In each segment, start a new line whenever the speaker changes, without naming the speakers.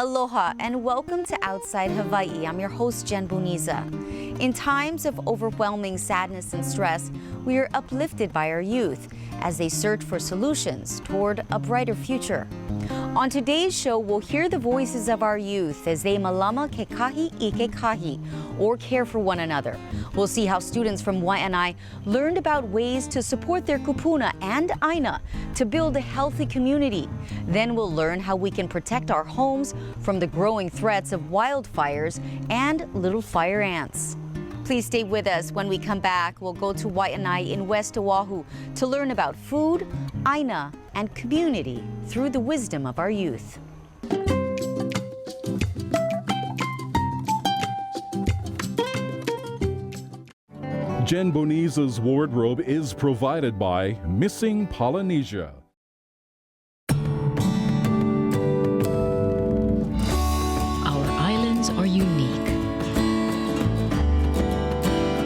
Aloha and welcome to Outside Hawaii. I'm your host, Jen Boniza. In times of overwhelming sadness and stress, we are uplifted by our youth as they search for solutions toward a brighter future. On today's show, we'll hear the voices of our youth as they malama ke kahi I ke kahi, or care for one another. We'll see how students from Waianae learned about ways to support their kupuna and aina to build a healthy community. Then we'll learn how we can protect our homes from the growing threats of wildfires and little fire ants. Please stay with us. When we come back, we'll go to Waianae in West Oahu to learn about food, aina, and community through the wisdom of our youth.
Jen Boniza's wardrobe is provided by Missing Polynesia.
Our islands are unique.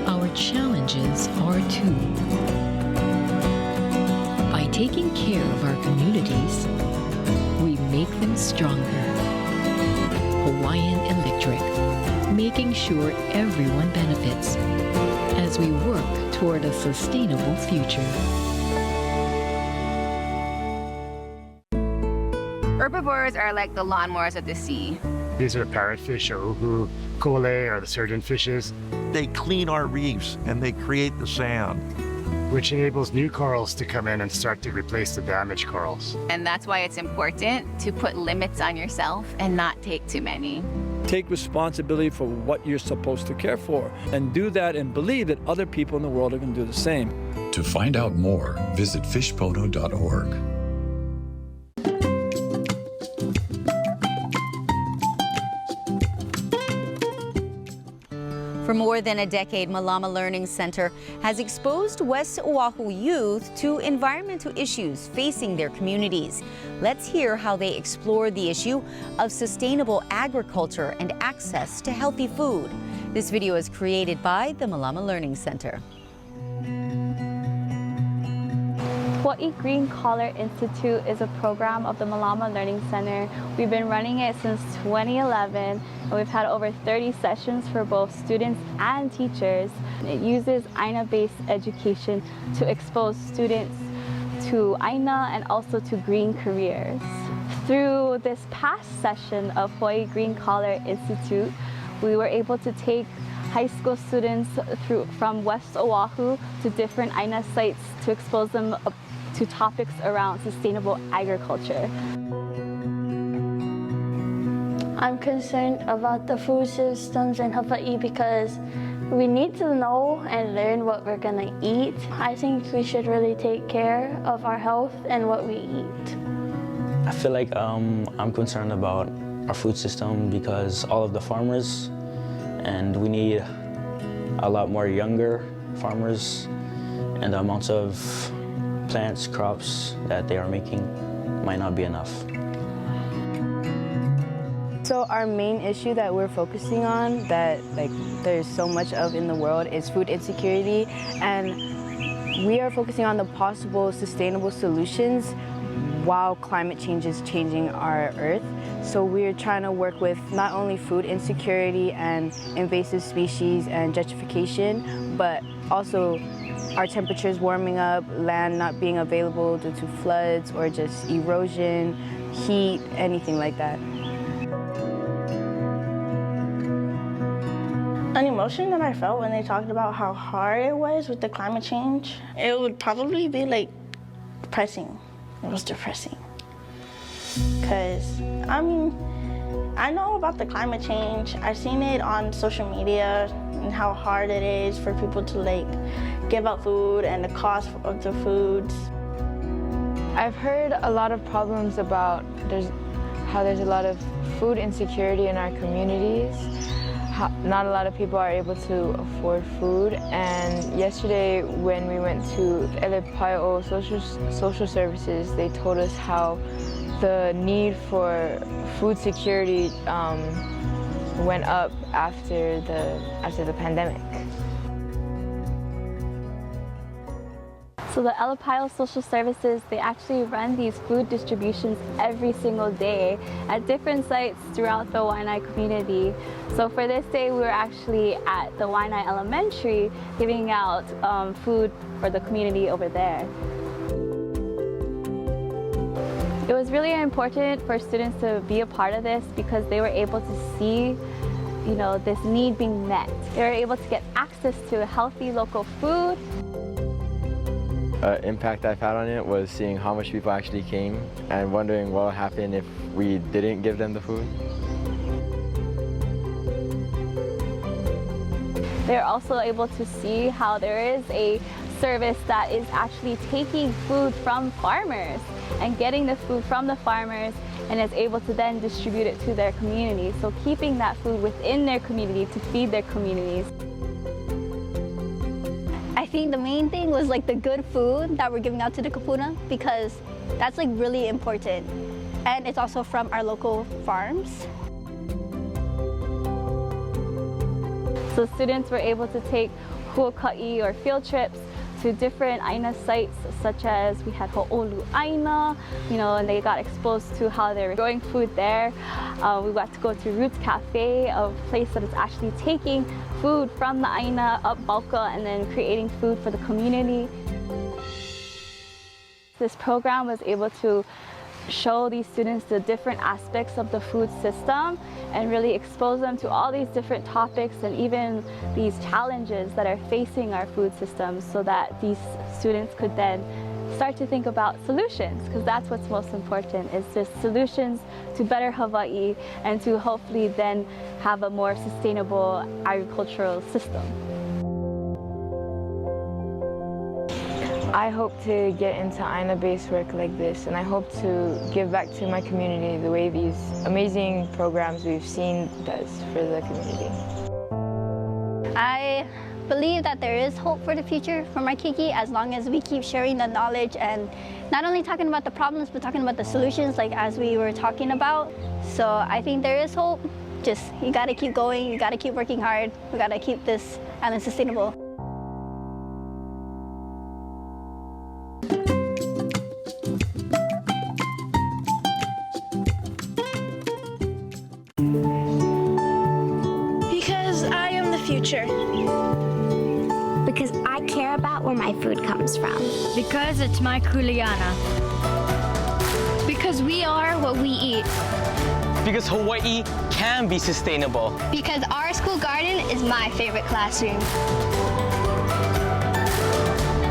Our challenges are too. By taking care of our communities, we make them stronger. Hawaiian Electric, making sure everyone benefits as we work toward a sustainable future.
Herbivores are like the lawnmowers of the sea.
These are parrotfish or uhu. Kole are the surgeon fishes.
They clean our reefs and they create the sand,
which enables new corals to come in and start to replace the damaged corals.
And that's why it's important to put limits on yourself and not take too many.
Take responsibility for what you're supposed to care for and do that and believe that other people in the world are going to do the same.
To find out more, visit fishpono.org.
For more than a decade, Malama Learning Center has exposed West Oahu youth to environmental issues facing their communities. Let's hear how they explore the issue of sustainable agriculture and access to healthy food. This video is created by the Malama Learning Center.
Hawaii Green Collar Institute is a program of the Malama Learning Center. We've been running it since 2011, and we've had over 30 sessions for both students and teachers. It uses aina-based education to expose students to aina and also to green careers. Through this past session of Hawaii Green Collar Institute, we were able to take high school students from West Oahu to different aina sites to expose them to topics around sustainable agriculture.
I'm concerned about the food systems in Hawaii because we need to know and learn what we're gonna eat. I think we should really take care of our health and what we eat.
I feel like I'm concerned about our food system because all of the farmers, and we need a lot more younger farmers, and the amounts of plants, crops that they are making might not be enough.
So our main issue that we're focusing on that there's so much of in the world is food insecurity, and we are focusing on the possible sustainable solutions while climate change is changing our earth. So we're trying to work with not only food insecurity and invasive species and gentrification, but also our temperatures warming up, land not being available due to floods or just erosion, heat, anything like that.
An emotion that I felt when they talked about how hard it was with the climate change, it would probably be like depressing. It was depressing. Because, I mean, I know about the climate change. I've seen it on social media and how hard it is for people to give out food and the cost of the foods.
I've heard a lot of problems about how there's a lot of food insecurity in our communities. Not a lot of people are able to afford food, and yesterday when we went to Elepaio social services, they told us how the need for food security went up after the pandemic.
So the Alapaio Social Services, they actually run these food distributions every single day at different sites throughout the Waianae community. So for this day, we were actually at the Waianae Elementary giving out food for the community over there. It was really important for students to be a part of this because they were able to see, you know, this need being met. They were able to get access to healthy local food.
Impact I've had on it was seeing how much people actually came and wondering what would happen if we didn't give them the food.
They're also able to see how there is a service that is actually taking food from farmers and getting the food from the farmers and is able to then distribute it to their community. So keeping that food within their community to feed their communities.
I think the main thing was like the good food that we're giving out to the kupuna, because that's like really important. And it's also from our local farms.
So students were able to take huaka'i or field trips to different Aina sites, such as we had Ho'olu Aina, you know, and they got exposed to how they were growing food there. We got to go to Roots Cafe, a place that is actually taking food from the Aina up Balka and then creating food for the community. This program was able to show these students the different aspects of the food system and really expose them to all these different topics and even these challenges that are facing our food system, so that these students could then start to think about solutions, because that's what's most important, is just solutions to better Hawaii and to hopefully then have a more sustainable agricultural system.
I hope to get into Aina-based work like this, and I hope to give back to my community the way these amazing programs we've seen does for the community.
I believe that there is hope for the future for my Kiki, as long as we keep sharing the knowledge and not only talking about the problems, but talking about the solutions, like as we were talking about. So I think there is hope. Just, you gotta keep going, you gotta keep working hard, we gotta keep this island sustainable.
Because I am the future.
Because I care about where my food comes from.
Because it's my kuleana.
Because we are what we eat.
Because Hawaii can be sustainable.
Because our school garden is my favorite classroom.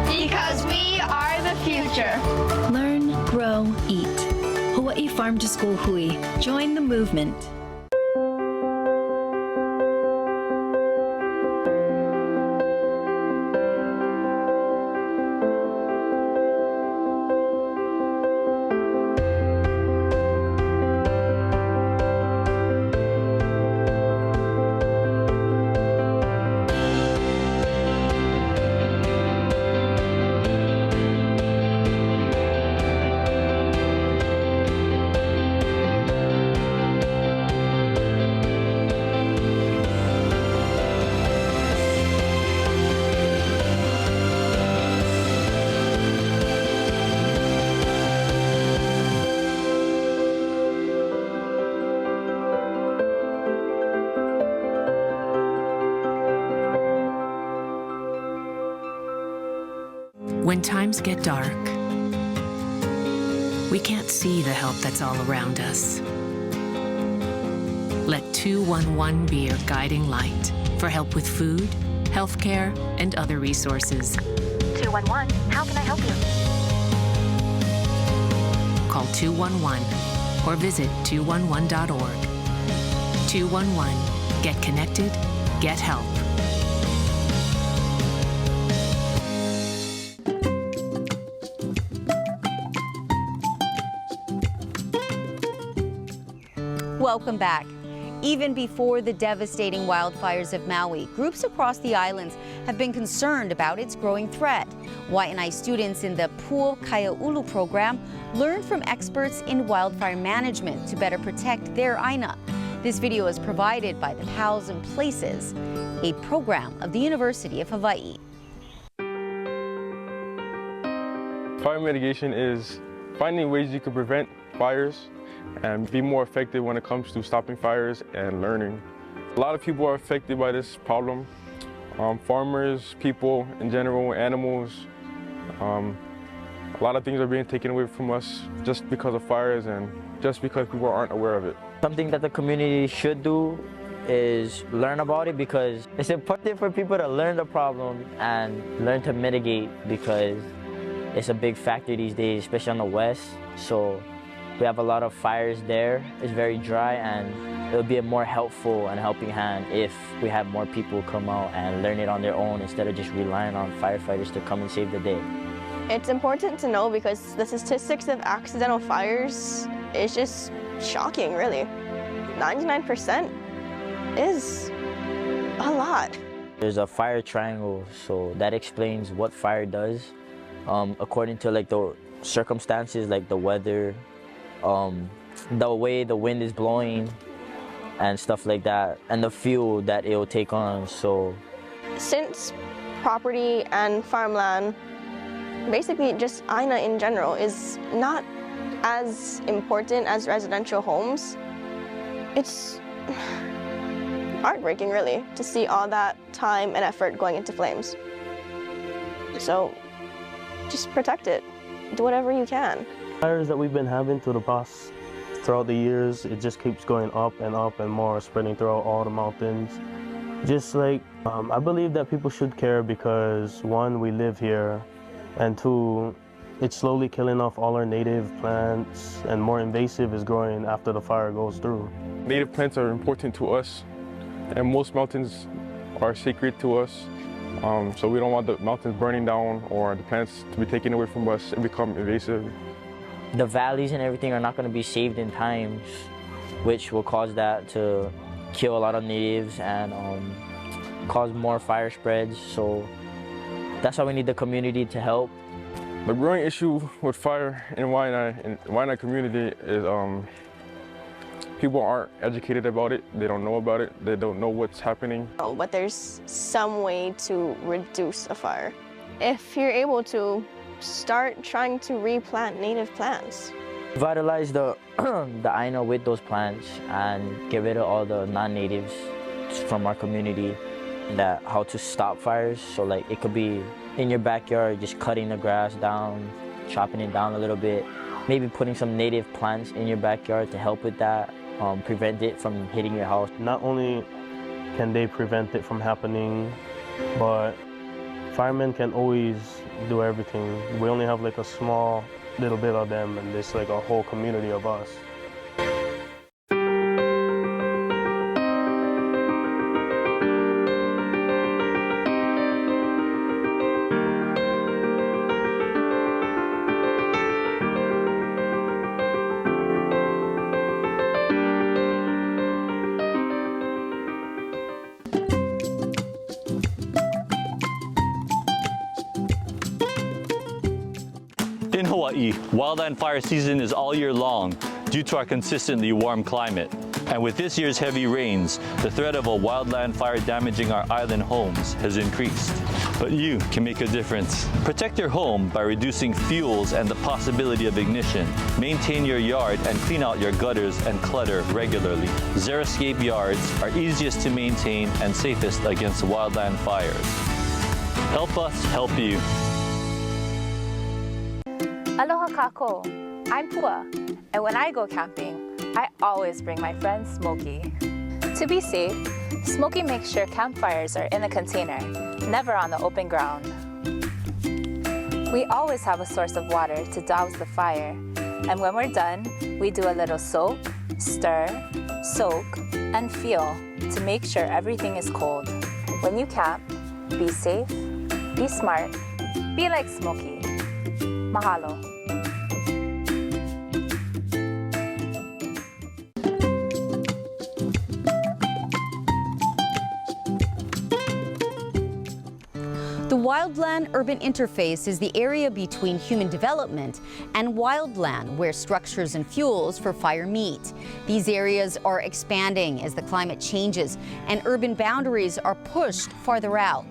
Because we are the future.
Learn, grow, eat. Hawaii Farm to School Hui. Join the movement.
When times get dark, we can't see the help that's all around us. Let 211 be your guiding light for help with food, healthcare, and other resources.
211, how can I help you?
Call 211 or visit 211.org. 211, get connected, get help.
Welcome back. Even before the devastating wildfires of Maui, groups across the islands have been concerned about its growing threat. Waianae students in the Pool Kaiaulu program learned from experts in wildfire management to better protect their Aina. This video is provided by the Pals and Places, a program of the University of Hawaii.
Fire mitigation is finding ways you can prevent fires and be more effective when it comes to stopping fires and learning. A lot of people are affected by this problem. Farmers, people in general, animals. A lot of things are being taken away from us just because of fires and just because people aren't aware of it.
Something that the community should do is learn about it, because it's important for people to learn the problem and learn to mitigate, because it's a big factor these days, especially on the west. So we have a lot of fires there. It's very dry, and it'll be a more helpful and helping hand if we have more people come out and learn it on their own instead of just relying on firefighters to come and save the day.
It's important to know because the statistics of accidental fires is just shocking, really. 99% is a lot.
There's a fire triangle, so that explains what fire does. According to like the circumstances, like the weather, the way the wind is blowing and stuff like that, and the fuel that it will take on. So
since property and farmland, basically just Aina in general, is not as important as residential homes, it's heartbreaking really to see all that time and effort going into flames. So just protect it, do whatever you can.
Fires that we've been having throughout the years, it just keeps going up and more, spreading throughout all the mountains. Just like, I believe that people should care because one, we live here, and two, it's slowly killing off all our native plants, and more invasive is growing after the fire goes through.
Native plants are important to us, and most mountains are sacred to us. So we don't want the mountains burning down or the plants to be taken away from us and become invasive.
The valleys and everything are not going to be saved in time, which will cause that to kill a lot of natives and cause more fire spreads. So that's why we need the community to help.
The growing issue with fire in Waianae community is people aren't educated about it. They don't know about it. They don't know what's happening.
But there's some way to reduce a fire. If you're able to, start trying to replant native plants.
Revitalize the Aina with those plants and get rid of all the non-natives from our community. That how to stop fires. So like it could be in your backyard, just cutting the grass down, chopping it down a little bit, maybe putting some native plants in your backyard to help with that, prevent it from hitting your house.
Not only can they prevent it from happening, but firemen can always do everything. We only have like a small little bit of them, and there's like a whole community of us.
In Hawaii, wildland fire season is all year long due to our consistently warm climate. And with this year's heavy rains, the threat of a wildland fire damaging our island homes has increased. But you can make a difference. Protect your home by reducing fuels and the possibility of ignition. Maintain your yard and clean out your gutters and clutter regularly. Xeriscape yards are easiest to maintain and safest against wildland fires. Help us help you.
Aloha kako, I'm Pua, and when I go camping, I always bring my friend Smokey. To be safe, Smokey makes sure campfires are in a container, never on the open ground. We always have a source of water to douse the fire, and when we're done, we do a little soak, stir, soak, and feel to make sure everything is cold. When you camp, be safe, be smart, be like Smokey. Mahalo.
The wildland-urban interface is the area between human development and wildland where structures and fuels for fire meet. These areas are expanding as the climate changes and urban boundaries are pushed farther out.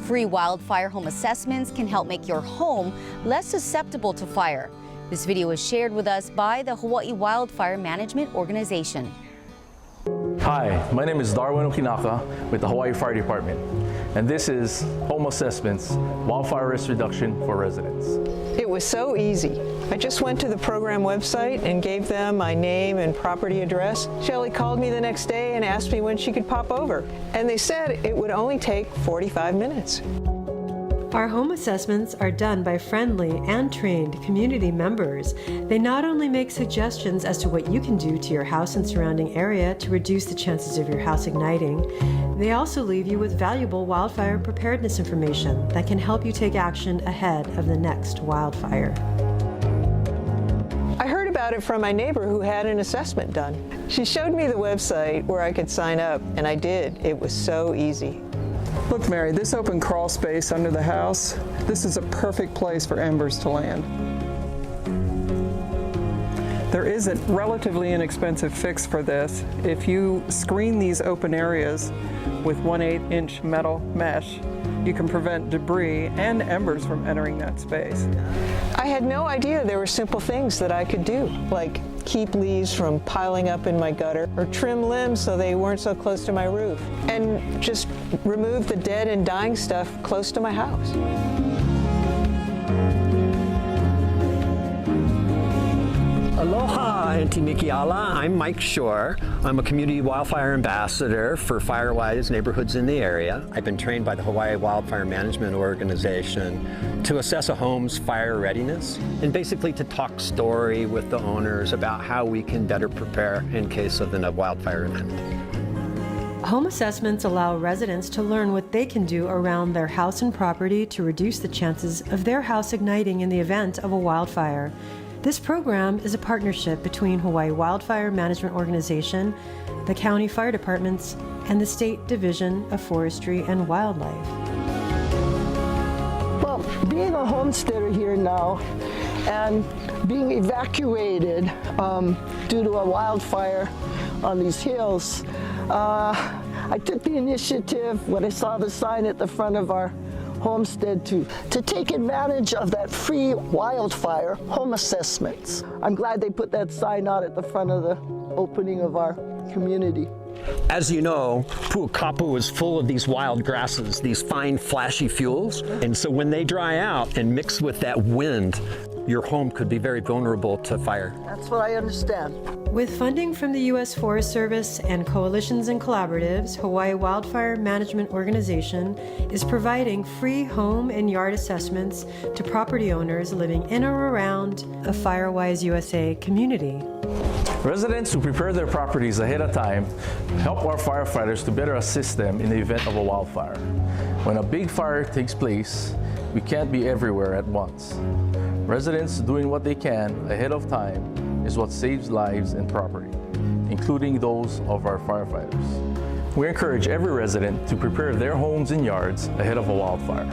Free wildfire home assessments can help make your home less susceptible to fire. This video was shared with us by the Hawaii Wildfire Management Organization.
Hi, my name is Darwin Okinaka with the Hawaii Fire Department, and this is Home Assessments, Wildfire Risk Reduction for Residents.
It was so easy. I just went to the program website and gave them my name and property address. Shelley called me the next day and asked me when she could pop over, and they said it would only take 45 minutes.
Our home assessments are done by friendly and trained community members. They not only make suggestions as to what you can do to your house and surrounding area to reduce the chances of your house igniting, they also leave you with valuable wildfire preparedness information that can help you take action ahead of the next wildfire.
I heard about it from my neighbor who had an assessment done. She showed me the website where I could sign up, and I did. It was so easy.
Look, Mary, this open crawl space under the house, this is a perfect place for embers to land. There is a relatively inexpensive fix for this. If you screen these open areas with 1/8-inch metal mesh, you can prevent debris and embers from entering that space.
I had no idea there were simple things that I could do, like keep leaves from piling up in my gutter, or trim limbs so they weren't so close to my roof, and just remove the dead and dying stuff close to my house.
Aloha, Auntie Mikiala. I'm Mike Shore. I'm a community wildfire ambassador for FireWise neighborhoods in the area. I've been trained by the Hawaii Wildfire Management Organization to assess a home's fire readiness and basically to talk story with the owners about how we can better prepare in case of a wildfire event.
Home assessments allow residents to learn what they can do around their house and property to reduce the chances of their house igniting in the event of a wildfire. This program is a partnership between Hawaii Wildfire Management Organization, the county fire departments, and the State Division of Forestry and Wildlife.
Well, being a homesteader here now and being evacuated due to a wildfire on these hills, I took the initiative when I saw the sign at the front of our homestead to take advantage of that free wildfire home assessments. I'm glad they put that sign out at the front of the opening of our community.
As you know, Pu'akapu is full of these wild grasses, these fine flashy fuels. And so when they dry out and mix with that wind, your home could be very vulnerable to fire.
That's what I understand.
With funding from the U.S. Forest Service and coalitions and collaboratives, Hawaii Wildfire Management Organization is providing free home and yard assessments to property owners living in or around a FireWise USA community.
Residents who prepare their properties ahead of time help our firefighters to better assist them in the event of a wildfire. When a big fire takes place, we can't be everywhere at once. Residents doing what they can ahead of time is what saves lives and property, including those of our firefighters. We encourage every resident to prepare their homes and yards ahead of a wildfire.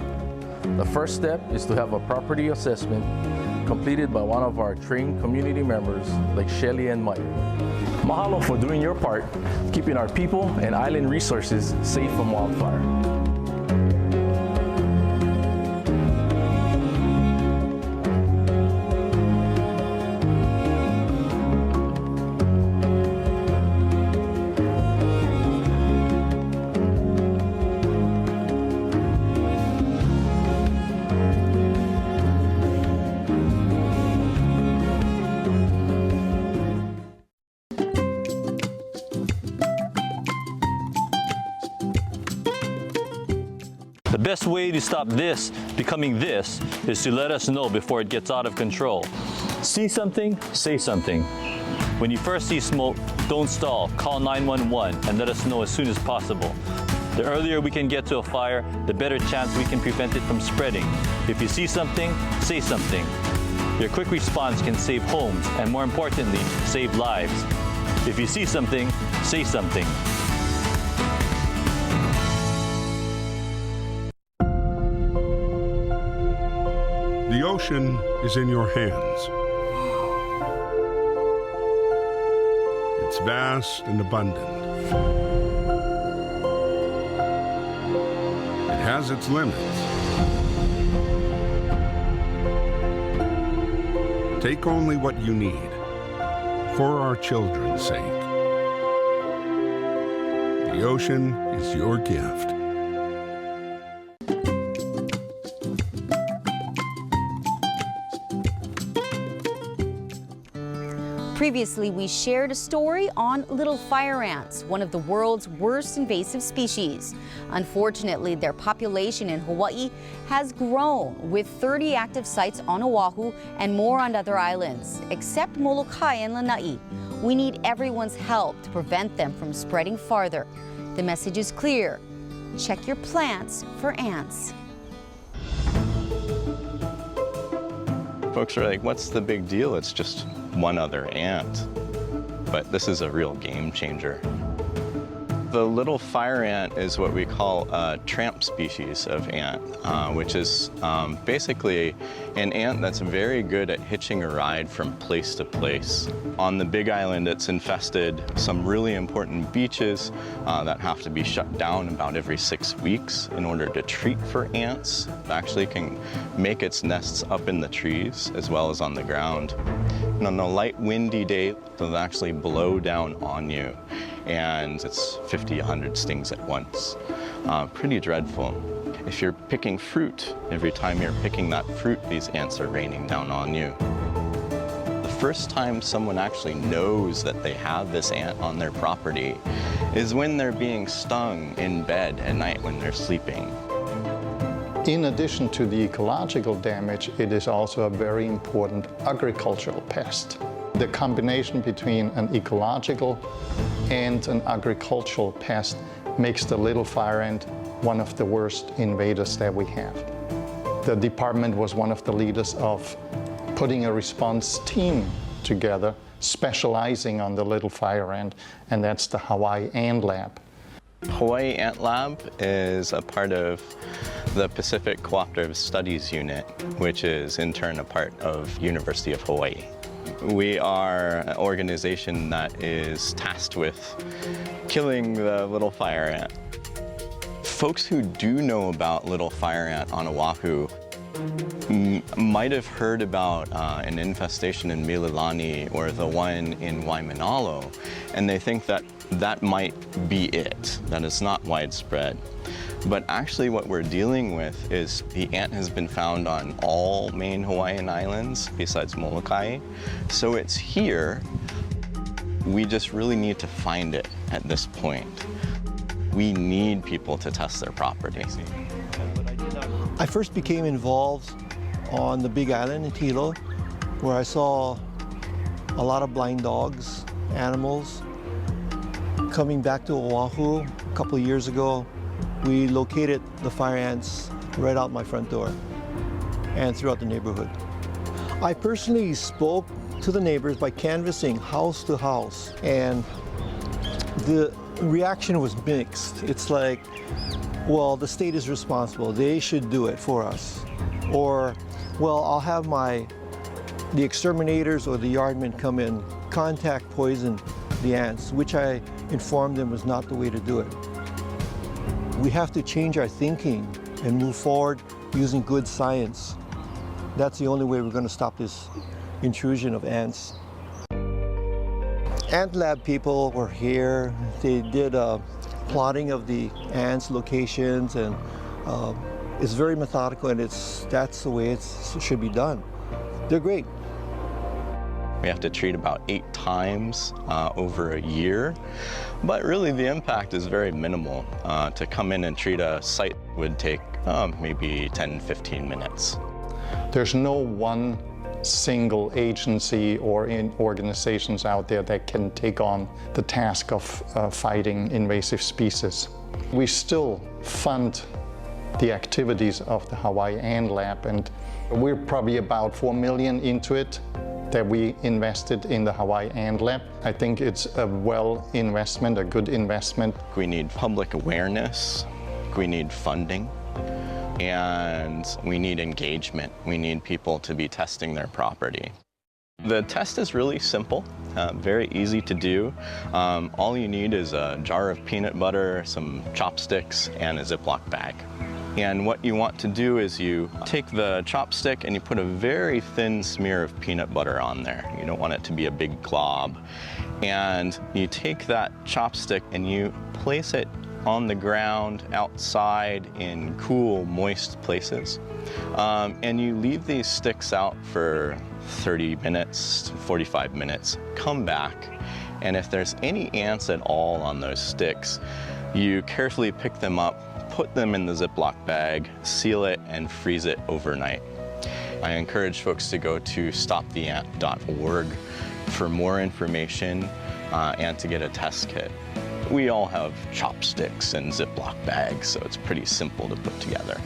The first step is to have a property assessment completed by one of our trained community members like Shelly and Mike. Mahalo for doing your part, keeping our people and island resources safe from wildfire.
The best way to stop this becoming this is to let us know before it gets out of control. See something, say something. When you first see smoke, don't stall. Call 911 and let us know as soon as possible. The earlier we can get to a fire, the better chance we can prevent it from spreading. If you see something, say something. Your quick response can save homes and, more importantly, save lives. If you see something, say something.
The ocean is in your hands. It's vast and abundant. It has its limits. Take only what you need, for our children's sake. The ocean is your gift.
Previously, we shared a story on little fire ants, one of the world's worst invasive species. Unfortunately, their population in Hawaii has grown, with 30 active sites on Oahu and more on other islands, except Molokai and Lanai. We need everyone's help to prevent them from spreading farther. The message is clear. Check your plants for ants.
Folks are like, what's the big deal? It's just one other ant. But this is a real game changer. The little fire ant is what we call a tramp species of ant, which is basically an ant that's very good at hitching a ride from place to place. On the Big Island, it's infested some really important beaches that have to be shut down about every 6 weeks in order to treat for ants. It actually can make its nests up in the trees as well as on the ground. And on a light, windy day, they'll actually blow down on you. And it's 50, 100 stings at once. Pretty dreadful. If you're picking fruit, every time you're picking that fruit, these ants are raining down on you. The first time someone actually knows that they have this ant on their property is when they're being stung in bed at night when they're sleeping.
In addition to the ecological damage, it is also a very important agricultural pest. The combination between an ecological and an agricultural pest makes the little fire ant one of the worst invaders that we have. The department was one of the leaders of putting a response team together, specializing on the little fire ant, and that's the Hawaii Ant Lab.
Hawaii Ant Lab is a part of the Pacific Cooperative Studies Unit, which is in turn a part of University of Hawaii. We are an organization that is tasked with killing the little fire ant. Folks who do know about little fire ant on Oahu might have heard about an infestation in Mililani or the one in Waimanalo, and they think that that might be it, that it's not widespread. But actually what we're dealing with is the ant has been found on all main Hawaiian islands besides Molokai. So it's here. We just really need to find it at this point. We need people to test their property.
I first became involved on the Big Island in Hilo, where I saw a lot of blind dogs, animals. Coming back to Oahu a couple of years ago, we located the fire ants right out my front door and throughout the neighborhood. I personally spoke to the neighbors by canvassing house to house, and the reaction was mixed. It's like, well, the state is responsible, they should do it for us. Or, well, I'll have the exterminators or the yardmen come in, contact poison the ants, which I informed them was not the way to do it. We have to change our thinking and move forward using good science. That's the only way we're going to stop this intrusion of ants. Ant lab people were here. They did a plotting of the ants' locations, and it's very methodical, and that's the way it should be done. They're great.
We have to treat about 8 times over a year, but really the impact is very minimal. To come in and treat a site would take maybe 10-15 minutes.
There's no one single agency or organizations out there that can take on the task of fighting invasive species. We still fund the activities of the Hawaii Ant Lab, and we're probably about $4 million into it that we invested in the Hawaii Ant Lab. I think it's a a good investment.
We need public awareness, we need funding, and we need engagement. We need people to be testing their property. The test is really simple, very easy to do. All you need is a jar of peanut butter, some chopsticks, and a Ziploc bag. And what you want to do is you take the chopstick and you put a very thin smear of peanut butter on there. You don't want it to be a big glob. And you take that chopstick and you place it on the ground outside in cool, moist places. And you leave these sticks out for 30 minutes, 45 minutes, come back, and if there's any ants at all on those sticks, you carefully pick them up, put them in the Ziploc bag, seal it, and freeze it overnight. I encourage folks to go to stoptheant.org for more information and to get a test kit. We all have chopsticks and Ziploc bags, so it's pretty simple to put together.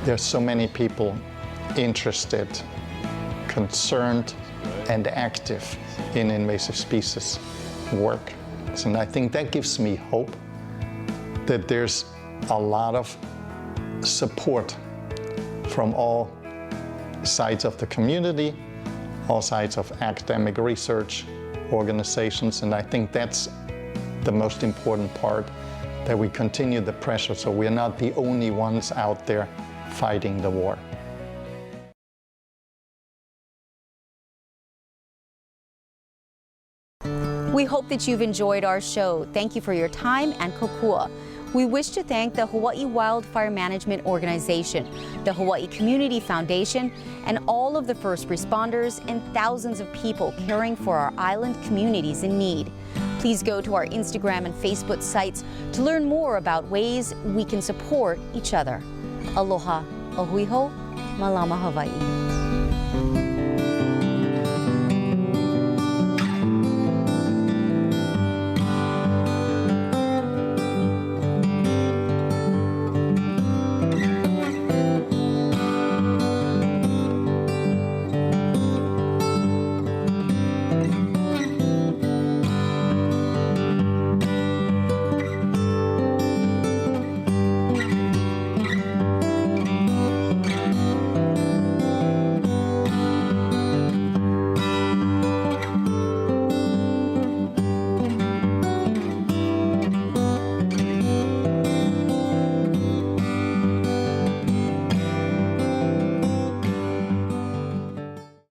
There's so many people interested, concerned, and active in invasive species work. And I think that gives me hope that there's a lot of support from all sides of the community, all sides of academic research organizations, and I think that's the most important part, that we continue the pressure so we're not the only ones out there fighting the war.
We hope that you've enjoyed our show. Thank you for your time and kokua. We wish to thank the Hawaii Wildfire Management Organization, the Hawaii Community Foundation, and all of the first responders and thousands of people caring for our island communities in need. Please go to our Instagram and Facebook sites to learn more about ways we can support each other. Aloha, ahuiho, malama Hawaii.